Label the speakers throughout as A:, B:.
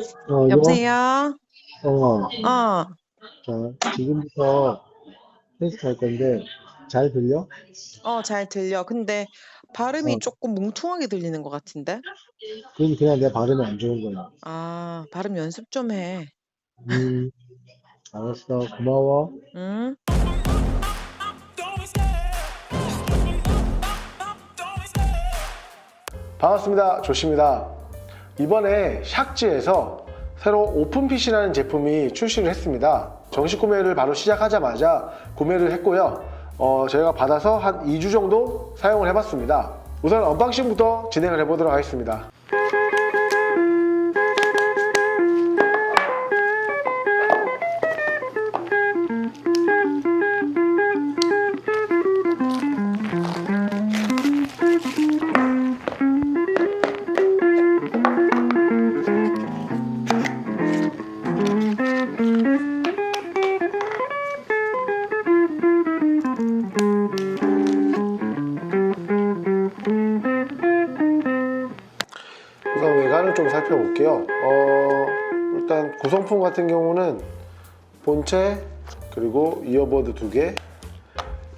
A: 이거?
B: 여보세요?
A: 어,
B: 어,
A: 자, 지금부터 테스트 할 건데, 잘 들려?
B: 잘 들려. 근데 발음이
A: 어,
B: 조금 뭉퉁하게 들리는 것 같은데?
A: 그냥 내 발음이 안 좋은 거야.
B: 아, 발음 연습 좀 해.
A: 음, 알았어. 고마워.
B: 응?
C: 반갑습니다. 조씨입니다. 이번에 샥지에서 새로 오픈핏이라는 제품이 출시를 했습니다. 정식 구매를 바로 시작하자마자 구매를 했고요. 저희가 받아서 한 2주 정도 사용을 해봤습니다. 우선 언박싱부터 진행을 해보도록 하겠습니다. 우선 외관을 좀 살펴볼게요. 일단 구성품 같은 경우는 본체, 그리고 이어버드 2개,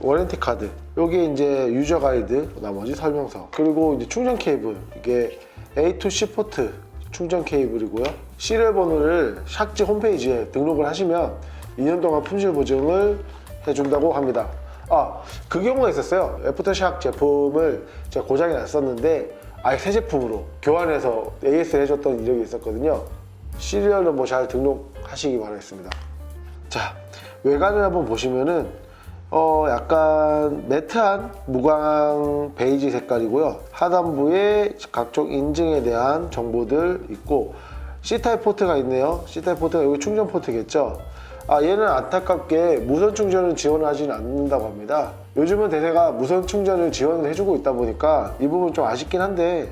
C: 워런티 카드, 여기 이제 유저 가이드, 나머지 설명서, 그리고 이제 충전 케이블, 이게 A2C 포트 충전 케이블이고요. 시리얼 번호를 샥지 홈페이지에 등록을 하시면 2년 동안 품질 보증을 해준다고 합니다. 그 경우가 있었어요. 애프터샥 제품을 제가 고장이 났었는데 아예 새 제품으로 교환해서 AS를 해줬던 이력이 있었거든요. 시리얼은 뭐 잘 등록하시기 바라겠습니다. 자, 외관을 한번 보시면은 약간 매트한 무광 베이지 색깔이고요. 하단부에 각종 인증에 대한 정보들 있고, C타입 포트가 있네요. C타입 포트가 여기 충전 포트겠죠. 얘는 안타깝게 무선 충전을 지원을 하지는 않는다고 합니다. 요즘은 대세가 무선 충전을 지원을 해주고 있다 보니까 이 부분 좀 아쉽긴 한데,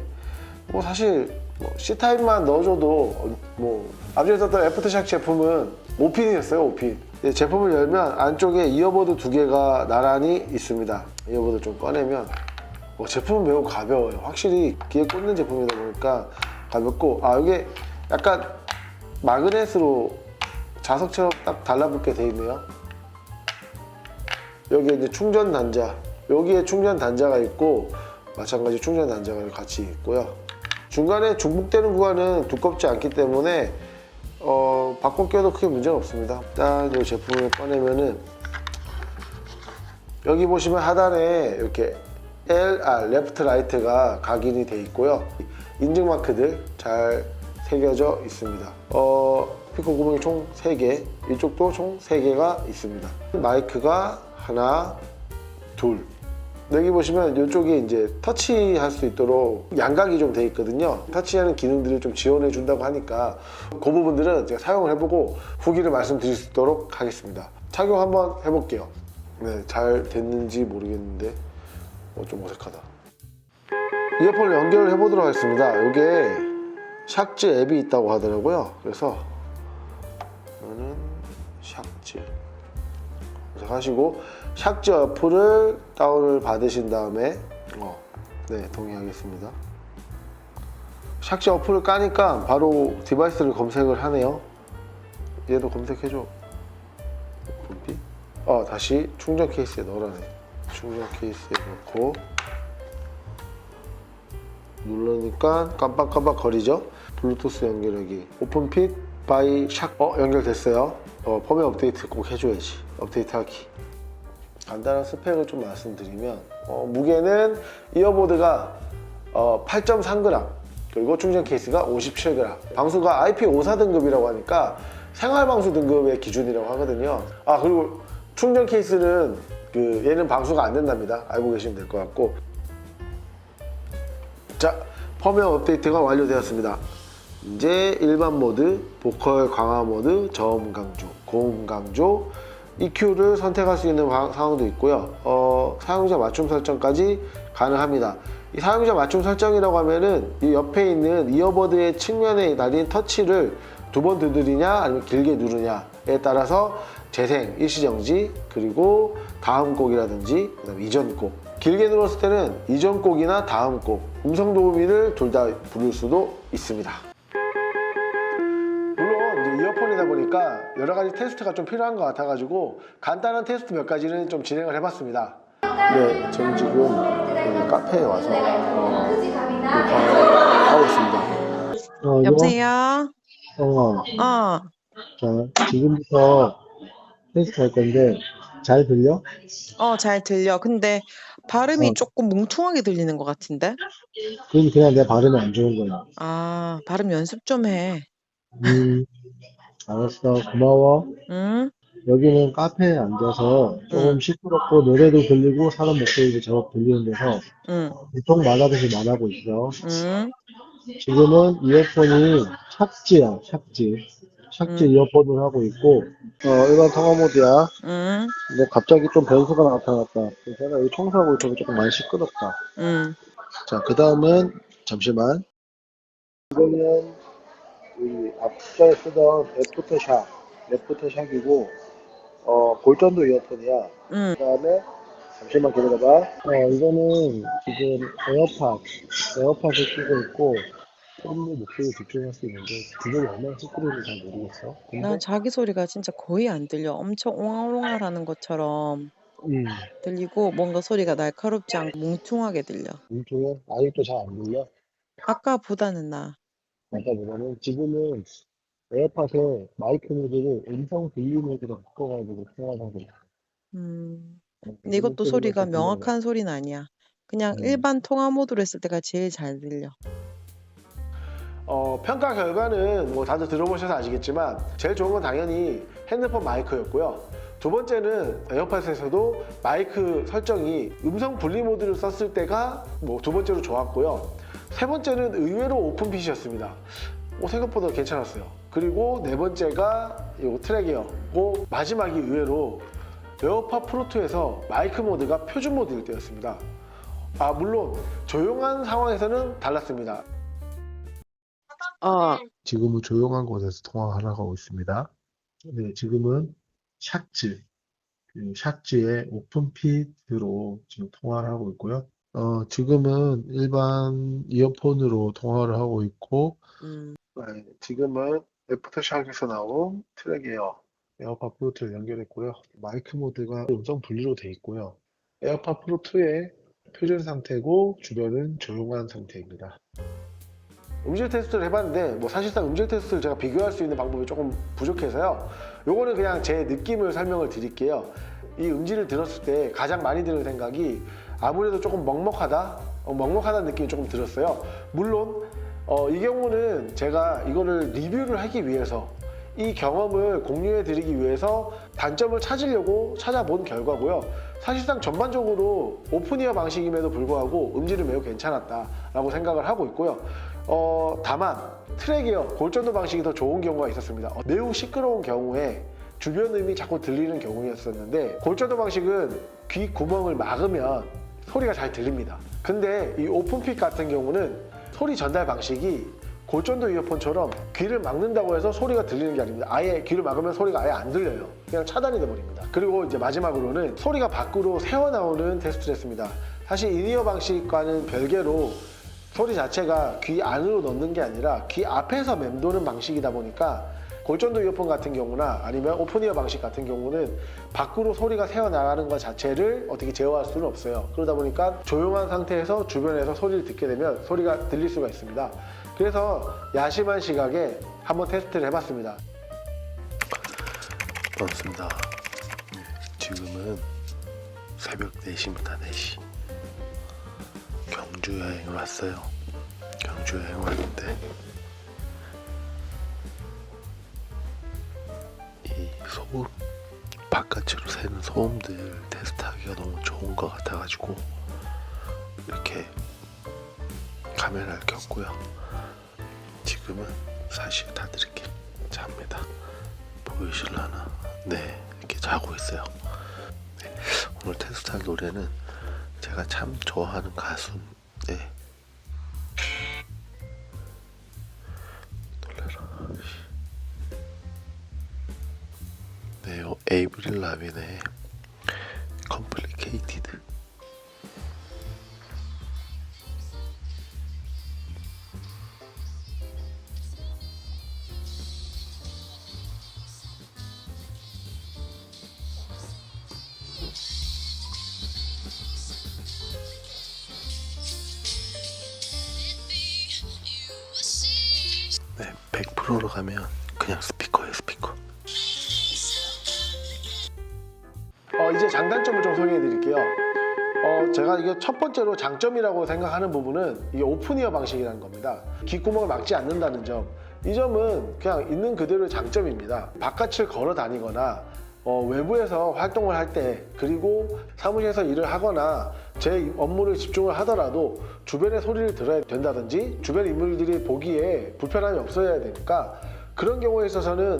C: 뭐 사실 C타입만 넣어줘도 앞전에 썼던 애프터샥 제품은 5핀이었어요. 5핀. 제품을 열면 안쪽에 이어버드 2개가 나란히 있습니다. 이어버드 좀 꺼내면 제품은 매우 가벼워요. 확실히 귀에 꽂는 제품이다 보니까 가볍고, 이게 약간 마그넷으로 자석처럼 딱 달라붙게 돼 있네요. 여기에 이제 충전 단자, 여기에 충전 단자가 있고 마찬가지 충전 단자가 같이 있고요. 중간에 중복되는 구간은 두껍지 않기 때문에 바꿔 껴도 크게 문제는 없습니다. 일단 이 제품을 꺼내면은 여기 보시면 하단에 이렇게 LR, 레프트 라이트가 각인이 돼 있고요. 인증 마크들 잘 새겨져 있습니다. 스피커 구멍이 총 3개, 이쪽도 총 3개가 있습니다. 마이크가 하나, 둘. 여기 보시면 이쪽에 이제 터치할 수 있도록 양각이 좀 돼 있거든요. 터치하는 기능들을 좀 지원해 준다고 하니까 그 부분들은 제가 사용을 해보고 후기를 말씀드릴 수 있도록 하겠습니다. 착용 한번 해볼게요. 네, 잘 됐는지 모르겠는데 좀 어색하다. 이어폰을 연결을 해보도록 하겠습니다. 이게 샥지 앱이 있다고 하더라고요. 그래서 저는 샥지 하시고 샥지 어플을 다운을 받으신 다음에 네, 동의하겠습니다. 샥지 어플을 까니까 바로 디바이스를 검색을 하네요. 얘도 검색해줘. 다시 충전 케이스에 넣으라네. 충전 케이스에 넣고 누르니까 깜빡깜빡 거리죠. 블루투스 연결하기, 오픈핏 바이 샥. 연결됐어요. 펌웨어 업데이트 꼭 해줘야지. 업데이트하기. 간단한 스펙을 좀 말씀드리면 무게는 이어보드가 8.3g, 그리고 충전 케이스가 57g, 방수가 IP54 등급이라고 하니까 생활방수 등급의 기준이라고 하거든요. 그리고 충전 케이스는 얘는 방수가 안 된답니다. 알고 계시면 될 것 같고. 자, 펌웨어 업데이트가 완료되었습니다. 이제 일반 모드, 보컬 강화 모드, 저음 강조, 고음 강조, EQ를 선택할 수 있는 상황도 있고요. 사용자 맞춤 설정까지 가능합니다. 이 사용자 맞춤 설정이라고 하면은 이 옆에 있는 이어버드의 측면에 달린 터치를 2번 두드리냐 아니면 길게 누르냐에 따라서 재생, 일시정지, 그리고 다음 곡이라든지 그다음에 이전 곡. 길게 눌렀을 때는 이전 곡이나 다음 곡, 음성 도우미를 둘 다 부를 수도 있습니다. 이어폰이다 보니까 여러 가지 테스트가 좀 필요한 것 같아가지고 간단한 테스트 몇 가지는 좀 진행을 해봤습니다. 네, 저는 지금 여기 카페에 와서 녹화하고 있습니다.
B: 여보세요?
A: 어,
B: 어,
A: 자, 지금부터 테스트 할 건데, 잘 들려?
B: 잘 들려. 근데 발음이
A: 어,
B: 조금 뭉퉁하게 들리는 것 같은데?
A: 그냥 내 발음이 안 좋은 거야.
B: 아, 발음 연습 좀 해.
A: 음, 알았어. 고마워.
B: 응?
A: 여기는 카페에 앉아서
B: 응,
A: 조금 시끄럽고 노래도 들리고 사람 목소리도 제법 들리는 데서
B: 응,
A: 보통 말하듯이 말하고 있어.
B: 응,
A: 지금은 이어폰이 샥지야, 샥지. 샥지
B: 응,
A: 이어폰을 하고 있고, 일반 통화 모드야.
B: 응,
A: 근데 갑자기 좀 변수가 나타났다. 제가 여기 청소하고 있어서 조금 많이 시끄럽다.
B: 응,
A: 자, 그 다음은, 잠시만. 이거는 이 앞서에 쓰던 레프트 샥이고, 골전도 이어폰이야.
B: 응.
A: 그 다음에, 잠시만 기다려봐. 이거는 지금 에어팟을 끼고 있고, 사람들 목소리에 집중할 수 있는데, 그걸 얼마나 시끄러운지 잘 모르겠어.
B: 난
A: 근데,
B: 자기 소리가 진짜 거의 안 들려. 엄청 옹알옹알하는 것처럼
A: 음,
B: 들리고 뭔가 소리가 날카롭지 않고 뭉퉁하게 들려.
A: 이쪽에 아직도 잘 안 들려.
B: 아까보다는 나.
A: 아까 보면은, 지금은 에어팟에 마이크 모드를 음성 분리 모드로 바꿔가지고 통화를 하고 있어.
B: 근데
A: 음성
B: 이것도
A: 소리가
B: 소리가
A: 더 들려요.
B: 명확한 소리는 아니야. 그냥
A: 음.
B: 일반 통화 모드로 했을 때가 제일 잘 들려.
C: 평가 결과는 뭐 다들 들어보셔서 아시겠지만 제일 좋은 건 당연히 핸드폰 마이크였고요. 두 번째는 에어팟에서도 마이크 설정이 음성 분리 모드를 썼을 때가 뭐 두 번째로 좋았고요. 세 번째는 의외로 오픈핏이었습니다. 생각보다 괜찮았어요. 그리고 네 번째가 이 트랙이었고 마지막이 의외로 에어팟 프로2에서 마이크 모드가 표준 모드일 때였습니다. 물론 조용한 상황에서는 달랐습니다.
B: 어,
A: 지금은 조용한 곳에서 통화를 하고 있습니다. 네, 지금은 샥즈, 샥즈의 오픈핏으로 지금 통화를 하고 있고요. 지금은 일반 이어폰으로 통화를 하고 있고,
B: 음,
A: 네, 지금은 애프터샥에서 나온 트랙이에요. 에어팟 프로2를 연결했고요. 마이크 모드가 음성 분리로 돼 있고요. 에어팟 프로2의 표준 상태고 주변은 조용한 상태입니다.
C: 음질 테스트를 해봤는데 뭐 사실상 음질 테스트를 제가 비교할 수 있는 방법이 조금 부족해서요. 요거는 그냥 제 느낌을 설명을 드릴게요. 이 음질을 들었을 때 가장 많이 드는 생각이 아무래도 조금 먹먹하다는 느낌이 조금 들었어요. 물론 이 경우는 제가 이거를 리뷰를 하기 위해서 이 경험을 공유해 드리기 위해서 단점을 찾으려고 찾아본 결과고요. 사실상 전반적으로 오픈이어 방식임에도 불구하고 음질은 매우 괜찮았다라고 생각을 하고 있고요. 다만 트랙이어 골전도 방식이 더 좋은 경우가 있었습니다. 매우 시끄러운 경우에 주변 음이 자꾸 들리는 경우였었는데 골전도 방식은 귀 구멍을 막으면 소리가 잘 들립니다. 근데 이 오픈핏 같은 경우는 소리 전달 방식이 골전도 이어폰처럼 귀를 막는다고 해서 소리가 들리는 게 아닙니다. 아예 귀를 막으면 소리가 아예 안 들려요. 그냥 차단이 돼버립니다. 그리고 이제 마지막으로는 소리가 밖으로 새어나오는 테스트를 했습니다. 사실 인이어 방식과는 별개로 소리 자체가 귀 안으로 넣는 게 아니라 귀 앞에서 맴도는 방식이다 보니까 골전도 이어폰 같은 경우나 아니면 오픈이어 방식 같은 경우는 밖으로 소리가 새어나가는 것 자체를 어떻게 제어할 수는 없어요. 그러다 보니까 조용한 상태에서 주변에서 소리를 듣게 되면 소리가 들릴 수가 있습니다. 그래서 야심한 시각에 한번 테스트를 해봤습니다. 반갑습니다. 지금은 새벽 4시입니다. 4시. 경주 여행을 왔어요. 경주 여행 왔는데 이 소음, 바깥으로 새는 소음들 테스트하기가 너무 좋은 것 같아가지고 이렇게 카메라를 켰고요. 지금은 사실 다들 이렇게 잡니다. 보이실라나? 네, 이렇게 자고 있어요. 네, 오늘 테스트할 노래는 제가 참 좋아하는 가수인데 놀래라. 네, 에이브릴 라빈의 Complicated. 프로로 가면 그냥 스피커예요, 스피커. 이제 장단점을 좀 소개해 드릴게요. 제가 이게 첫 번째로 장점이라고 생각하는 부분은 이게 오픈이어 방식이라는 겁니다. 귓구멍을 막지 않는다는 점. 이 점은 그냥 있는 그대로의 장점입니다. 바깥을 걸어 다니거나 외부에서 활동을 할 때, 그리고 사무실에서 일을 하거나 제 업무를 집중을 하더라도 주변의 소리를 들어야 된다든지 주변 인물들이 보기에 불편함이 없어야 되니까, 그런 경우에 있어서는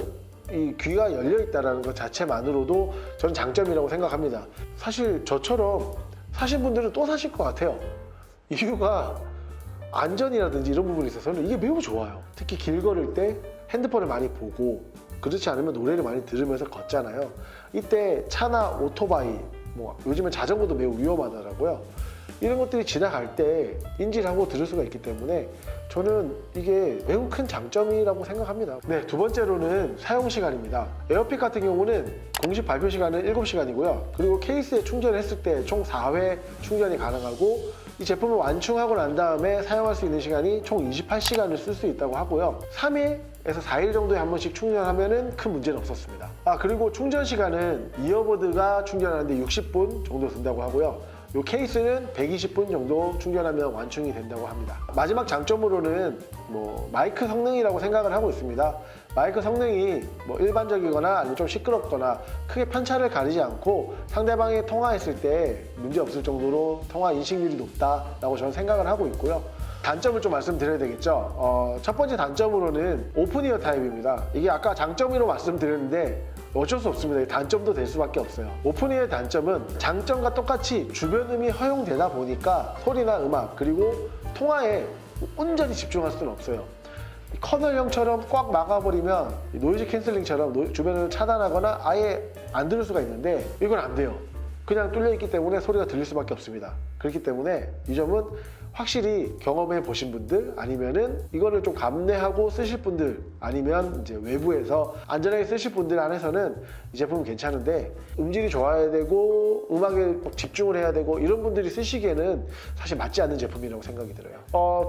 C: 이 귀가 열려 있다는 것 자체만으로도 저는 장점이라고 생각합니다. 사실 저처럼 사신 분들은 또 사실 것 같아요. 이유가 안전이라든지 이런 부분에 있어서는 이게 매우 좋아요. 특히 길 걸을 때 핸드폰을 많이 보고, 그렇지 않으면 노래를 많이 들으면서 걷잖아요. 이때 차나 오토바이, 요즘엔 자전거도 매우 위험하더라고요. 이런 것들이 지나갈 때 인지를 하고 들을 수가 있기 때문에 저는 이게 매우 큰 장점이라고 생각합니다. 네, 두 번째로는 사용 시간입니다. 에어픽 같은 경우는 공식 발표 시간은 7시간이고요. 그리고 케이스에 충전했을 때 총 4회 충전이 가능하고, 이 제품을 완충하고 난 다음에 사용할 수 있는 시간이 총 28시간을 쓸 수 있다고 하고요. 3일에서 4일 정도에 한 번씩 충전하면 큰 문제는 없었습니다. 그리고 충전 시간은 이어버드가 충전하는데 60분 정도 든다고 하고요. 이 케이스는 120분 정도 충전하면 완충이 된다고 합니다. 마지막 장점으로는 마이크 성능이라고 생각을 하고 있습니다. 마이크 성능이 일반적이거나 아니면 좀 시끄럽거나 크게 편차를 가리지 않고 상대방이 통화했을 때 문제 없을 정도로 통화 인식률이 높다라고 저는 생각을 하고 있고요. 단점을 좀 말씀드려야 되겠죠. 첫 번째 단점으로는 오픈이어 타입입니다. 이게 아까 장점으로 말씀드렸는데 어쩔 수 없습니다. 단점도 될 수밖에 없어요. 오픈이어의 단점은 장점과 똑같이 주변 음이 허용되다 보니까 소리나 음악, 그리고 통화에 온전히 집중할 수는 없어요. 커널형처럼 꽉 막아버리면 노이즈 캔슬링처럼 주변을 차단하거나 아예 안 들을 수가 있는데, 이건 안 돼요. 그냥 뚫려 있기 때문에 소리가 들릴 수밖에 없습니다. 그렇기 때문에 이 점은 확실히 경험해 보신 분들, 아니면은 이거를 좀 감내하고 쓰실 분들, 아니면 이제 외부에서 안전하게 쓰실 분들 안에서는 이 제품은 괜찮은데, 음질이 좋아야 되고 음악에 집중을 해야 되고 이런 분들이 쓰시기에는 사실 맞지 않는 제품이라고 생각이 들어요.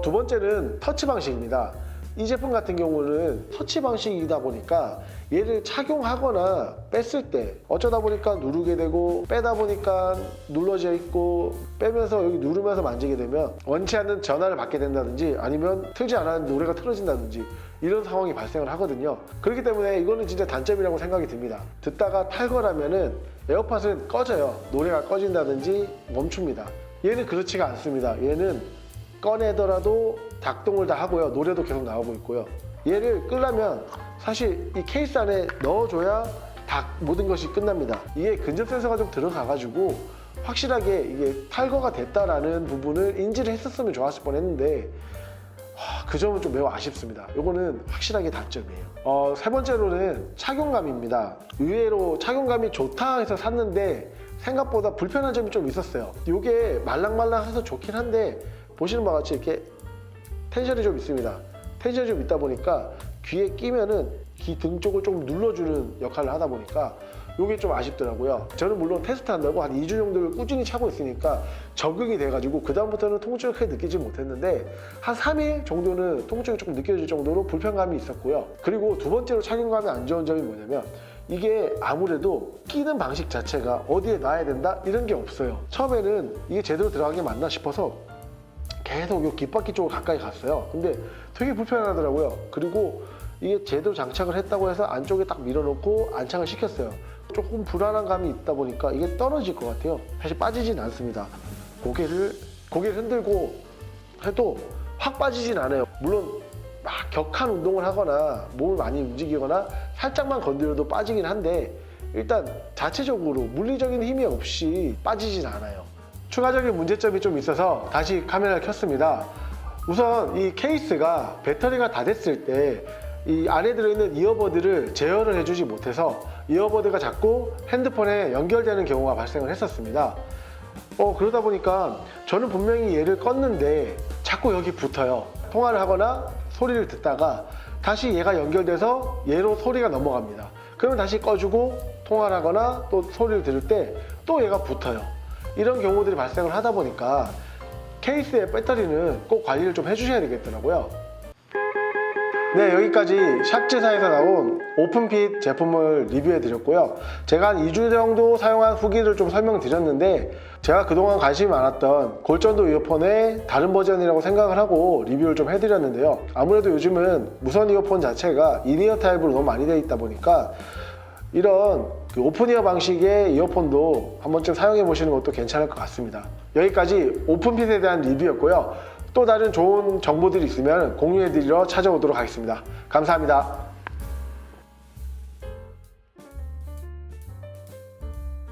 C: 두 번째는 터치 방식입니다. 이 제품 같은 경우는 터치 방식이다 보니까 얘를 착용하거나 뺐을 때 어쩌다 보니까 누르게 되고, 빼다 보니까 눌러져 있고, 빼면서 여기 누르면서 만지게 되면 원치 않는 전화를 받게 된다든지, 아니면 틀지 않았는데 노래가 틀어진다든지 이런 상황이 발생을 하거든요. 그렇기 때문에 이거는 진짜 단점이라고 생각이 듭니다. 듣다가 탈거라면은 에어팟은 꺼져요. 노래가 꺼진다든지 멈춥니다. 얘는 그렇지가 않습니다. 얘는 꺼내더라도 작동을 다 하고요. 노래도 계속 나오고 있고요. 얘를 끄려면 사실 이 케이스 안에 넣어줘야 다 모든 것이 끝납니다. 이게 근접 센서가 좀 들어가가지고 확실하게 이게 탈거가 됐다라는 부분을 인지를 했었으면 좋았을 뻔했는데, 그 점은 좀 매우 아쉽습니다. 이거는 확실하게 단점이에요. 세 번째로는 착용감입니다. 의외로 착용감이 좋다 해서 샀는데 생각보다 불편한 점이 좀 있었어요. 이게 말랑말랑해서 좋긴 한데, 보시는 바와 같이 이렇게 텐션이 좀 있습니다. 텐션이 좀 있다 보니까 귀에 끼면은 귀 등 쪽을 좀 눌러주는 역할을 하다 보니까 이게 좀 아쉽더라고요. 저는 물론 테스트 한다고 한 2주 정도를 꾸준히 차고 있으니까 적응이 돼가지고 그 다음부터는 통증을 크게 느끼지 못했는데, 한 3일 정도는 통증이 조금 느껴질 정도로 불편감이 있었고요. 그리고 두 번째로 착용감이 안 좋은 점이 뭐냐면, 이게 아무래도 끼는 방식 자체가 어디에 놔야 된다 이런 게 없어요. 처음에는 이게 제대로 들어가게 맞나 싶어서 계속 이 귓바퀴 쪽으로 가까이 갔어요. 근데 되게 불편하더라고요. 그리고 이게 제대로 장착을 했다고 해서 안쪽에 딱 밀어놓고 안착을 시켰어요. 조금 불안한 감이 있다 보니까 이게 떨어질 것 같아요. 사실 빠지진 않습니다. 고개를 흔들고 해도 확 빠지진 않아요. 물론 막 격한 운동을 하거나 몸을 많이 움직이거나 살짝만 건드려도 빠지긴 한데, 일단 자체적으로 물리적인 힘이 없이 빠지진 않아요. 추가적인 문제점이 좀 있어서 다시 카메라를 켰습니다. 우선 이 케이스가 배터리가 다 됐을 때 이 안에 들어있는 이어버드를 제어를 해주지 못해서 이어버드가 자꾸 핸드폰에 연결되는 경우가 발생을 했었습니다. 그러다 보니까 저는 분명히 얘를 껐는데 자꾸 여기 붙어요. 통화를 하거나 소리를 듣다가 다시 얘가 연결돼서 얘로 소리가 넘어갑니다. 그러면 다시 꺼주고 통화를 하거나 또 소리를 들을 때 또 얘가 붙어요. 이런 경우들이 발생을 하다 보니까 케이스의 배터리는 꼭 관리를 좀 해주셔야 되겠더라고요. 네, 여기까지 샷즈사에서 나온 오픈핏 제품을 리뷰해 드렸고요. 제가 한 2주 정도 사용한 후기를 좀 설명드렸는데, 제가 그동안 관심이 많았던 골전도 이어폰의 다른 버전이라고 생각을 하고 리뷰를 좀 해드렸는데요. 아무래도 요즘은 무선 이어폰 자체가 인이어 타입으로 너무 많이 되어 있다 보니까 이런 오픈이어 방식의 이어폰도 한 번쯤 사용해 보시는 것도 괜찮을 것 같습니다. 여기까지 오픈핏에 대한 리뷰였고요. 또 다른 좋은 정보들이 있으면 공유해 드리러 찾아오도록 하겠습니다. 감사합니다.